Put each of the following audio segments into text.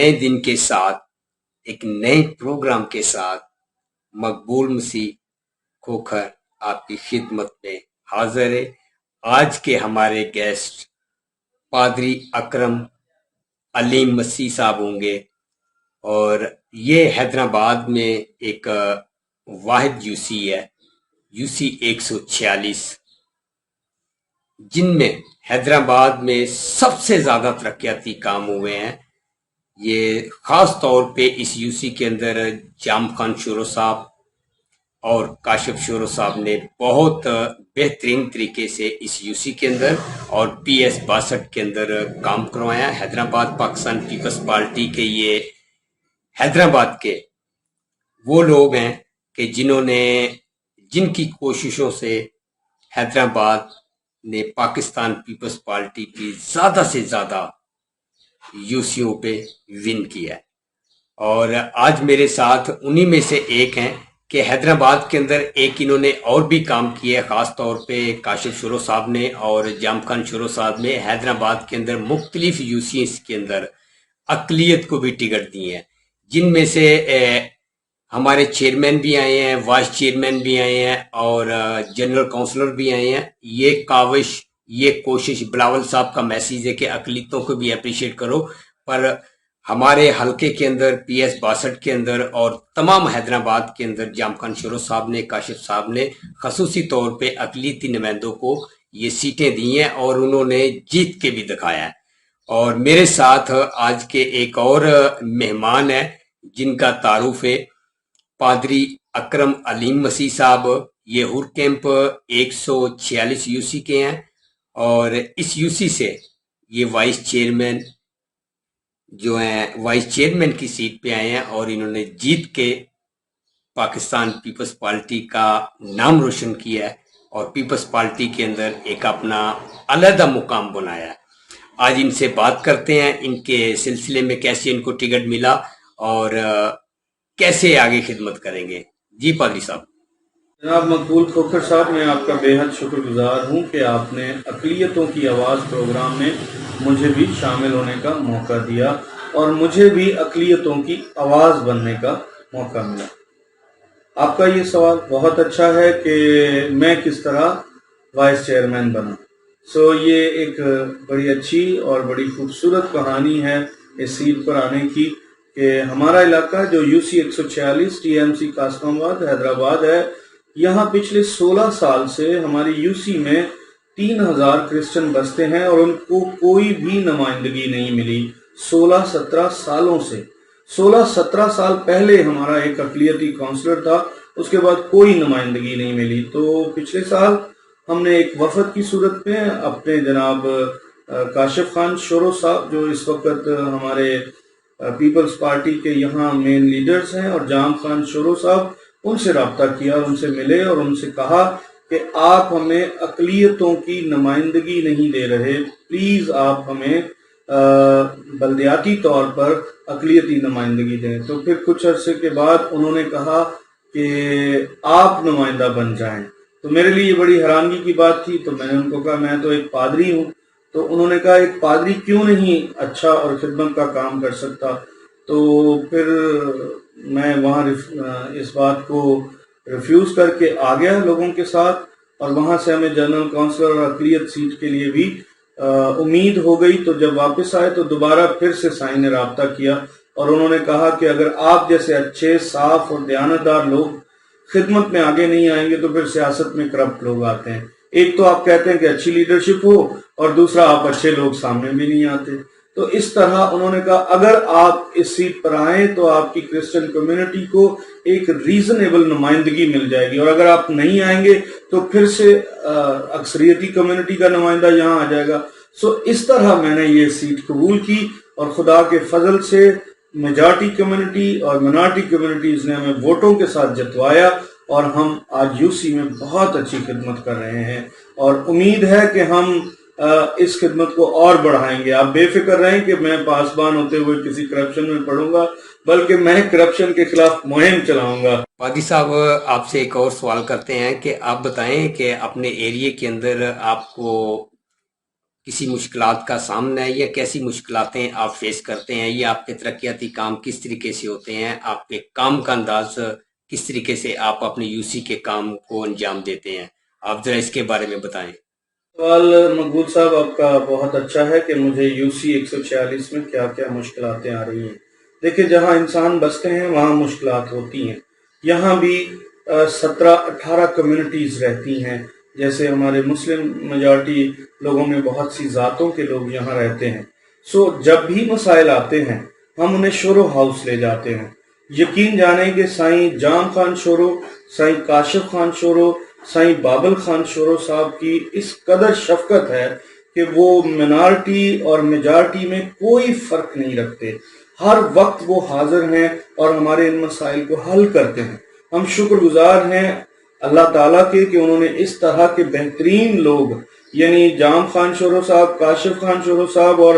نئے دن کے ساتھ، ایک نئے پروگرام کے ساتھ مقبول مسیح کھوکھر آپ کی خدمت میں حاضر ہے۔ آج کے ہمارے گیسٹ پادری اکرم علیم مسیح صاحب ہوں گے، اور یہ حیدرآباد میں ایک واحد یوسی ہے، یوسی 146، جن میں حیدرآباد میں سب سے زیادہ ترقیاتی کام ہوئے ہیں۔ یہ خاص طور پہ اس یوسی کے اندر جام خان شورو صاحب اور کاشف شورو صاحب نے بہت بہترین طریقے سے اس یوسی کے اندر اور PS 62 کے اندر کام کروایا۔ حیدرآباد پاکستان پیپلز پارٹی کے یہ حیدرآباد کے وہ لوگ ہیں کہ جن کی کوششوں سے حیدرآباد نے پاکستان پیپلز پارٹی کی زیادہ سے زیادہ یوسیوں پہ ون کیا ہے، اور آج میرے ساتھ انہی میں سے ایک ہیں کہ حیدرآباد کے اندر ایک انہوں نے اور بھی کام کیا ہے، خاص طور پہ کاشف شورو صاحب نے اور جام خان شورو صاحب نے حیدرآباد کے اندر مختلف یوسیز کے اندر اقلیت کو بھی ٹکٹ دی ہیں، جن میں سے ہمارے چیئرمین بھی آئے ہیں، وائس چیئرمین بھی آئے ہیں اور جنرل کونسلر بھی آئے ہیں۔ یہ کوشش بلاول صاحب کا میسیج ہے کہ اقلیتوں کو بھی اپریشیٹ کرو، پر ہمارے حلقے کے اندر PS 62 کے اندر اور تمام حیدرآباد کے اندر جام خان شورو صاحب نے، کاشف صاحب نے خصوصی طور پہ اقلیتی نمائندوں کو یہ سیٹیں دی ہیں اور انہوں نے جیت کے بھی دکھایا ہے۔ اور میرے ساتھ آج کے ایک اور مہمان ہیں جن کا تعارف ہے پادری اکرم علیم مسیح صاحب۔ یہ ہور کیمپ 146 یوسی کے ہیں، اور اس یوسی سے یہ وائس چیئرمین جو ہیں، وائس چیئرمین کی سیٹ پہ آئے ہیں، اور انہوں نے جیت کے پاکستان پیپلز پارٹی کا نام روشن کیا ہے اور پیپلز پارٹی کے اندر ایک اپنا علیحدہ مقام بنایا ہے۔ آج ان سے بات کرتے ہیں ان کے سلسلے میں، کیسے ان کو ٹکٹ ملا اور کیسے آگے خدمت کریں گے۔ جی پادری صاحب۔ جناب مقبول کھوکھر صاحب، میں آپ کا بے حد شکر گزار ہوں کہ آپ نے اقلیتوں کی آواز پروگرام میں مجھے بھی شامل ہونے کا موقع دیا اور مجھے بھی اقلیتوں کی آواز بننے کا موقع ملا۔ آپ کا یہ سوال بہت اچھا ہے کہ میں کس طرح وائس چیئرمین بنا۔ یہ ایک بڑی اچھی اور بڑی خوبصورت کہانی ہے اس سیٹ پر آنے کی، کہ ہمارا علاقہ جو یوسی 146 TMC قاسم آباد حیدرآباد ہے، یہاں پچھلے 16 سال سے ہماری یوسی میں 3000 کرسچن بستے ہیں اور ان کو کوئی بھی نمائندگی نہیں ملی 16-17 سالوں سے۔ 16-17 سال پہلے ہمارا ایک اقلیتی کونسلر تھا، اس کے بعد کوئی نمائندگی نہیں ملی۔ تو پچھلے سال ہم نے ایک وفد کی صورت میں اپنے جناب کاشف خان شورو صاحب، جو اس وقت ہمارے پیپلز پارٹی کے یہاں مین لیڈرز ہیں، اور جام خان شورو صاحب، ان سے رابطہ کیا اور ان سے ملے اور ان سے کہا کہ آپ ہمیں اقلیتوں کی نمائندگی نہیں دے رہے، پلیز آپ ہمیں بلدیاتی طور پر اقلیتی نمائندگی دیں۔ تو پھر کچھ عرصے کے بعد انہوں نے کہا کہ آپ نمائندہ بن جائیں۔ تو میرے لیے یہ بڑی حیرانگی کی بات تھی، تو میں نے ان کو کہا میں تو ایک پادری ہوں۔ تو انہوں نے کہا ایک پادری کیوں نہیں اچھا اور خدمت کا کام کر سکتا۔ تو پھر میں وہاں اس بات کو ریفیوز کر کے آ گیا لوگوں کے ساتھ، اور وہاں سے ہمیں جنرل کونسلر اور اقلیت سیٹ کے لیے بھی امید ہو گئی۔ تو جب واپس آئے تو دوبارہ پھر سے سائن نے رابطہ کیا اور انہوں نے کہا کہ اگر آپ جیسے اچھے، صاف اور دیانتدار لوگ خدمت میں آگے نہیں آئیں گے تو پھر سیاست میں کرپٹ لوگ آتے ہیں۔ ایک تو آپ کہتے ہیں کہ اچھی لیڈرشپ ہو، اور دوسرا آپ اچھے لوگ سامنے بھی نہیں آتے۔ تو اس طرح انہوں نے کہا اگر آپ اس سیٹ پر آئیں تو آپ کی کرسچن کمیونٹی کو ایک ریزنیبل نمائندگی مل جائے گی، اور اگر آپ نہیں آئیں گے تو پھر سے اکثریتی کمیونٹی کا نمائندہ یہاں آ جائے گا۔ اس طرح میں نے یہ سیٹ قبول کی، اور خدا کے فضل سے میجارٹی کمیونٹی اور منارٹی کمیونٹیز نے ہمیں ووٹوں کے ساتھ جتوایا، اور ہم آج یوسی میں بہت اچھی خدمت کر رہے ہیں، اور امید ہے کہ ہم اس خدمت کو اور بڑھائیں گے۔ آپ بے فکر رہیں کہ میں پاسبان ہوتے ہوئے کسی کرپشن میں پڑوں گا، بلکہ میں کرپشن کے خلاف مہم چلاؤں گا۔ پادری صاحب، آپ سے ایک اور سوال کرتے ہیں کہ آپ بتائیں کہ اپنے ایریے کے اندر آپ کو کسی مشکلات کا سامنا ہے یا کیسی مشکلاتیں آپ فیس کرتے ہیں، یا آپ کے ترقیاتی کام کس طریقے سے ہوتے ہیں، آپ کے کام کا انداز کس طریقے سے آپ اپنے یو سی کے کام کو انجام دیتے ہیں، آپ ذرا اس کے بارے میں بتائیں۔ سوال مقبول صاحب آپ کا بہت اچھا ہے کہ مجھے یو سی 146 میں کیا کیا مشکلاتیں آ رہی ہیں۔ دیکھیں، جہاں انسان بستے ہیں وہاں مشکلات ہوتی ہیں۔ یہاں بھی 17-18 کمیونٹیز رہتی ہیں، جیسے ہمارے مسلم میجارٹی لوگوں میں بہت سی ذاتوں کے لوگ یہاں رہتے ہیں۔ جب بھی مسائل آتے ہیں ہم انہیں شورو ہاؤس لے جاتے ہیں۔ یقین جانیں کہ سائیں جام خان شورو، سائیں کاشف خان شورو، سائیں بابل خان شورو صاحب کی اس قدر شفقت ہے کہ وہ منارٹی اور میجارٹی میں کوئی فرق نہیں رکھتے۔ ہر وقت وہ حاضر ہیں اور ہمارے ان مسائل کو حل کرتے ہیں۔ ہم شکر گزار ہیں اللہ تعالیٰ کے کہ انہوں نے اس طرح کے بہترین لوگ، یعنی جام خان شورو صاحب، کاشف خان شورو صاحب اور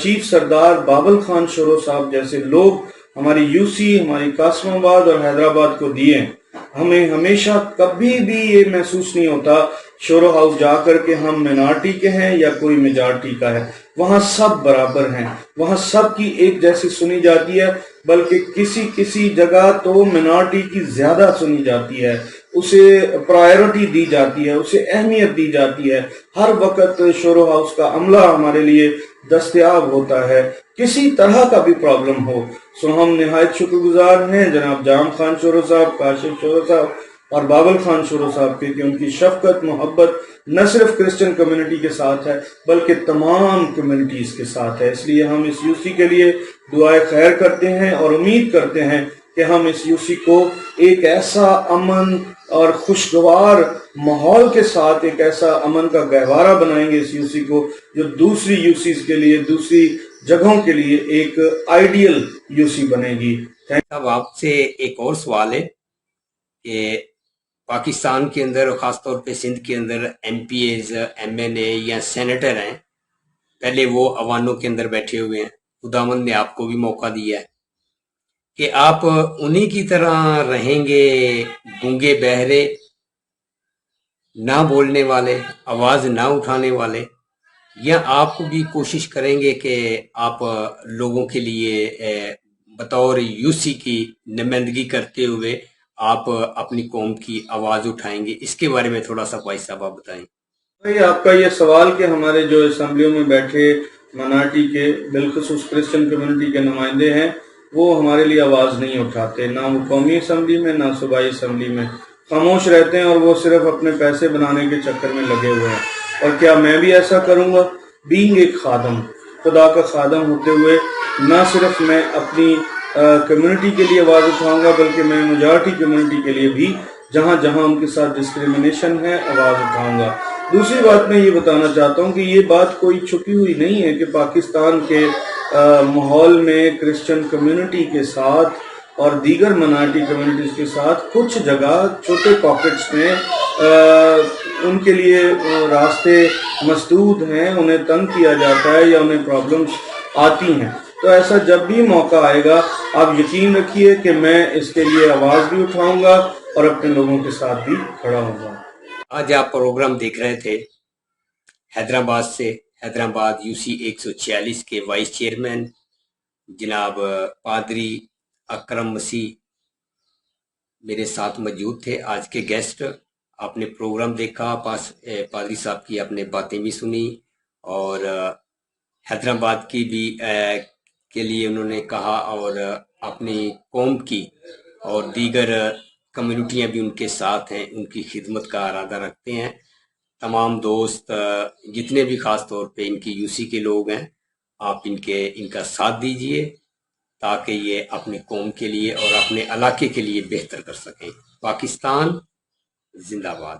چیف سردار بابل خان شورو صاحب جیسے لوگ ہماری یو سی، ہماری قاسم آباد اور حیدرآباد کو دیے ہیں۔ ہمیں ہمیشہ کبھی بھی یہ محسوس نہیں ہوتا شورو ہاؤس جا کر کے ہم مینارٹی کے ہیں یا کوئی میجارٹی کا ہے۔ وہاں سب برابر ہیں، وہاں سب کی ایک جیسی سنی جاتی ہے، بلکہ کسی جگہ تو مینارٹی کی زیادہ سنی جاتی ہے، اسے پرائیورٹی دی جاتی ہے، اسے اہمیت دی جاتی ہے۔ ہر وقت شورو ہاؤس کا عملہ ہمارے لیے دستیاب ہوتا ہے، کسی طرح کا بھی پرابلم ہو۔ ہم نہایت شکر گزار ہیں جناب جام خان شورو صاحب، کاشف شورو صاحب اور بابل خان شورو صاحب کے کہ ان کی شفقت، محبت نہ صرف کرسچن کمیونٹی کے ساتھ ہے بلکہ تمام کمیونٹیز کے ساتھ ہے۔ اس لیے ہم اس یو سی کے لیے دعائے خیر کرتے ہیں اور امید کرتے ہیں کہ ہم اس یو سی کو ایک ایسا امن اور خوشگوار ماحول کے ساتھ، ایک ایسا امن کا گہوارہ بنائیں گے اس یو سی کو، جو دوسری یو سیز کے لیے، دوسری جگہوں کے لیے ایک آئیڈیل یو سی بنے گی۔ اب آپ سے ایک اور سوال ہے کہ پاکستان کے اندر، خاص طور پہ سندھ کے اندر M P As, M N A یا سینیٹر ہیں، پہلے وہ ایوانوں کے اندر بیٹھے ہوئے ہیں، خداوند نے آپ کو بھی موقع دیا ہے کہ آپ انہی کی طرح رہیں گے، گونگے بہرے، نہ بولنے والے، آواز نہ اٹھانے والے، یا آپ بھی کوشش کریں گے کہ آپ لوگوں کے لیے بطور یو سی کی نمائندگی کرتے ہوئے آپ اپنی قوم کی آواز اٹھائیں گے؟ اس کے بارے میں تھوڑا سا بھائی صاحب آپ بتائیں۔ آپ کا یہ سوال کہ ہمارے جو اسمبلیوں میں بیٹھے مناٹی کے، بالخصوص کرسچن کمیونٹی کے نمائندے ہیں، وہ ہمارے لیے آواز نہیں اٹھاتے، نہ وہ قومی اسمبلی میں نہ صوبائی اسمبلی میں، خاموش رہتے ہیں اور وہ صرف اپنے پیسے بنانے کے چکر میں لگے ہوئے ہیں۔ اور کیا میں بھی ایسا کروں گا؟ بینگ ایک خادم، خدا کا خادم ہوتے ہوئے نہ صرف میں اپنی کمیونٹی کے لیے آواز اٹھاؤں گا بلکہ میں میجارٹی کمیونٹی کے لیے بھی جہاں جہاں ان کے ساتھ ڈسکریمنیشن ہے آواز اٹھاؤں گا۔ دوسری بات میں یہ بتانا چاہتا ہوں کہ یہ بات کوئی چھپی ہوئی نہیں ہے کہ پاکستان کے ماحول میں کرسچن کمیونٹی کے ساتھ اور دیگر مناٹی کمیونٹیز کے ساتھ کچھ جگہ چھوٹے پاکٹس میں ان کے لیے راستے مسدود ہیں، انہیں تنگ کیا جاتا ہے یا انہیں پرابلمز آتی ہیں۔ تو ایسا جب بھی موقع آئے گا آپ یقین رکھیے کہ میں اس کے لیے آواز بھی اٹھاؤں گا اور اپنے لوگوں کے ساتھ بھی کھڑا ہوں گا۔ آج آپ پروگرام دیکھ رہے تھے حیدرآباد سے، حیدرآباد یو سی 146 کے وائس چیئرمین جناب پادری اکرم مسیح میرے ساتھ موجود تھے، آج کے گیسٹ۔ آپ نے پروگرام دیکھا، پادری صاحب کی آپ نے باتیں بھی سنی، اور حیدرآباد کی بھی کے لیے انہوں نے کہا، اور اپنی قوم کی اور دیگر کمیونٹیاں بھی ان کے ساتھ ہیں، ان کی خدمت کا ارادہ رکھتے ہیں۔ تمام دوست جتنے بھی خاص طور پہ ان کی یو سی کے لوگ ہیں، آپ ان کا ساتھ دیجئے تاکہ یہ اپنی قوم کے لیے اور اپنے علاقے کے لیے بہتر کر سکیں۔ پاکستان زندہ باد۔